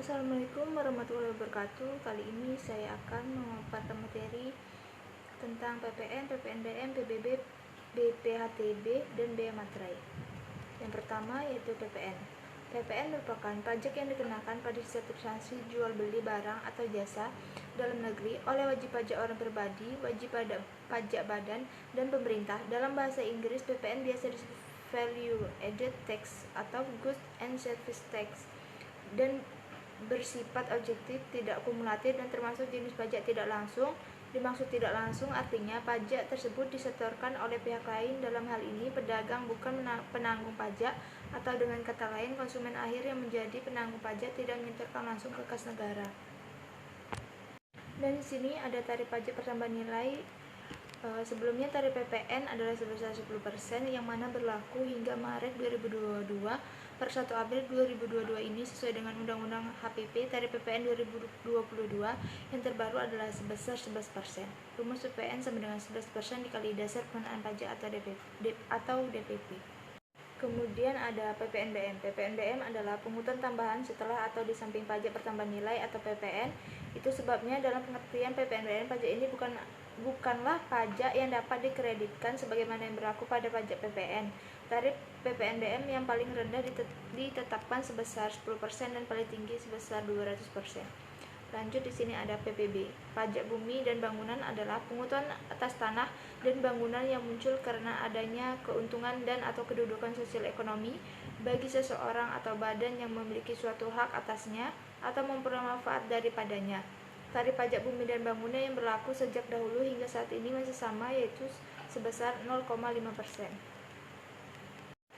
Assalamualaikum warahmatullahi wabarakatuh. Kali ini saya akan memaparkan materi tentang PPN, PPNBM, PBB, BPHTB, dan bea materai. Yang pertama yaitu PPN. PPN merupakan pajak yang dikenakan pada setiap transaksi jual beli barang atau jasa dalam negeri oleh wajib pajak orang pribadi, wajib pajak badan, dan pemerintah. Dalam bahasa Inggris, PPN biasa disebut Value Added Tax atau Goods and Service Tax dan bersifat objektif, tidak kumulatif, dan termasuk jenis pajak tidak langsung. Dimaksud tidak langsung artinya pajak tersebut disetorkan oleh pihak lain, dalam hal ini pedagang bukan penanggung pajak, atau dengan kata lain konsumen akhir yang menjadi penanggung pajak tidak menyetorkan langsung ke kas negara. Dan di sini ada tarif pajak pertambahan nilai. Sebelumnya tarif PPN adalah sebesar 10% yang mana berlaku hingga Maret 2022. Per 1 April 2022 ini sesuai dengan Undang-Undang HPP, tarif PPN 2022 yang terbaru adalah sebesar 11%. Rumus PPN sama dengan 11% dikali dasar pengenaan pajak atau DPP. Kemudian ada PPNBM. PPNBM adalah pungutan tambahan setelah atau di samping pajak pertambahan nilai atau PPN. Itu sebabnya dalam pengertian PPNBM, pajak ini bukanlah pajak yang dapat dikreditkan sebagaimana yang berlaku pada pajak PPN. Tarif PPNBM yang paling rendah ditetapkan sebesar 10% dan paling tinggi sebesar 200%. Lanjut, di sini ada PPB. Pajak bumi dan bangunan adalah pungutan atas tanah dan bangunan yang muncul karena adanya keuntungan dan atau kedudukan sosial ekonomi bagi seseorang atau badan yang memiliki suatu hak atasnya atau memperoleh manfaat daripadanya. Tarif pajak bumi dan bangunan yang berlaku sejak dahulu hingga saat ini masih sama, yaitu sebesar 0,5%.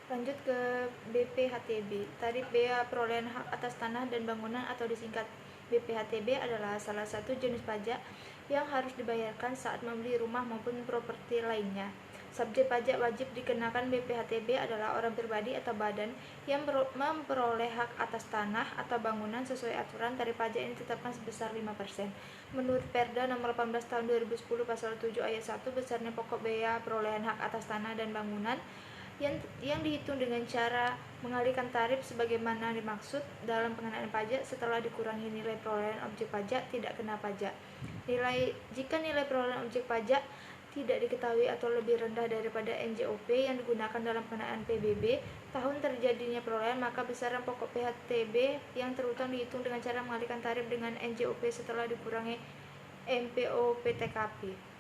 Lanjut ke BPHTB. Tarif bea perolehan hak atas tanah dan bangunan atau disingkat BPHTB adalah salah satu jenis pajak yang harus dibayarkan saat membeli rumah maupun properti lainnya. Subjek pajak wajib dikenakan BPHTB adalah orang pribadi atau badan yang memperoleh hak atas tanah atau bangunan sesuai aturan. Tarif pajak ini ditetapkan sebesar 5%. Menurut Perda nomor 18 tahun 2010 pasal 7 ayat 1, besarnya pokok bea perolehan hak atas tanah dan bangunan yang dihitung dengan cara mengalihkan tarif sebagaimana dimaksud dalam pengenaan pajak setelah dikurangi nilai perolehan objek pajak tidak kena pajak. Jika nilai perolehan objek pajak tidak diketahui atau lebih rendah daripada NJOP yang digunakan dalam pengenaan PBB tahun terjadinya perolehan, maka besaran pokok PHTB yang terutang dihitung dengan cara mengalihkan tarif dengan NJOP setelah dikurangi MPO/PTKP.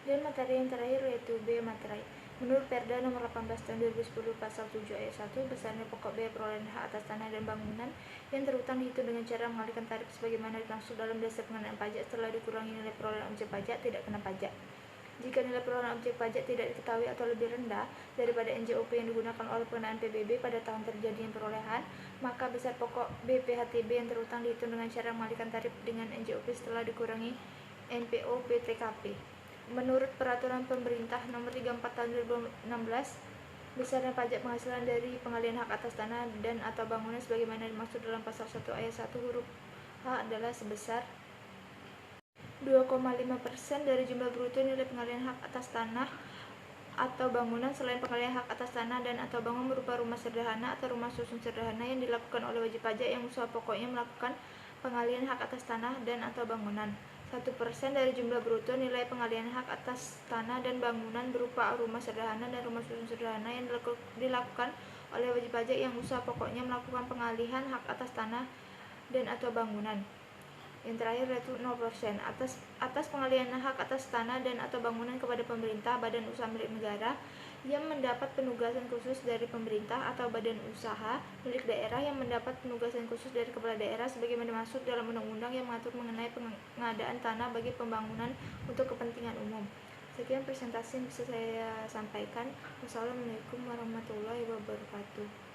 Dan materi yang terakhir yaitu bea materai. Menurut Perda nomor 18 tahun 2010 pasal 7 ayat 1, besarnya pokok bea perolehan hak atas tanah dan bangunan yang terutang dihitung dengan cara mengalihkan tarif sebagaimana dimaksud dalam dasar pengenaan pajak setelah dikurangi nilai perolehan objek pajak tidak kena pajak. Jika nilai perolehan objek pajak tidak diketahui atau lebih rendah daripada NJOP yang digunakan oleh pengenaan PBB pada tahun terjadinya perolehan, maka besar pokok BPHTB yang terutang dihitung dengan cara mengalihkan tarif dengan NJOP setelah dikurangi NPO/PTKP. Menurut Peraturan Pemerintah Nomor 34 Tahun 2016, besarnya pajak penghasilan dari pengalihan hak atas tanah dan atau bangunan sebagaimana dimaksud dalam pasal 1 ayat 1 huruf H adalah sebesar 2,5% dari jumlah bruto nilai pengalihan hak atas tanah atau bangunan selain pengalihan hak atas tanah dan atau bangunan berupa rumah sederhana atau rumah susun sederhana yang dilakukan oleh wajib pajak yang usaha pokoknya melakukan pengalihan hak atas tanah dan atau bangunan. 1% dari jumlah bruto nilai pengalihan hak atas tanah dan bangunan berupa rumah sederhana dan rumah susun sederhana yang dilakukan oleh wajib pajak yang usaha pokoknya melakukan pengalihan hak atas tanah dan atau bangunan. Yang terakhir yaitu 0% atas pengalihan hak atas tanah dan atau bangunan kepada pemerintah, badan usaha milik negara yang mendapat penugasan khusus dari pemerintah atau badan usaha milik daerah yang mendapat penugasan khusus dari kepala daerah sebagaimana dimaksud dalam undang-undang yang mengatur mengenai pengadaan tanah bagi pembangunan untuk kepentingan umum. Sekian presentasi yang bisa saya sampaikan. Wassalamualaikum warahmatullahi wabarakatuh.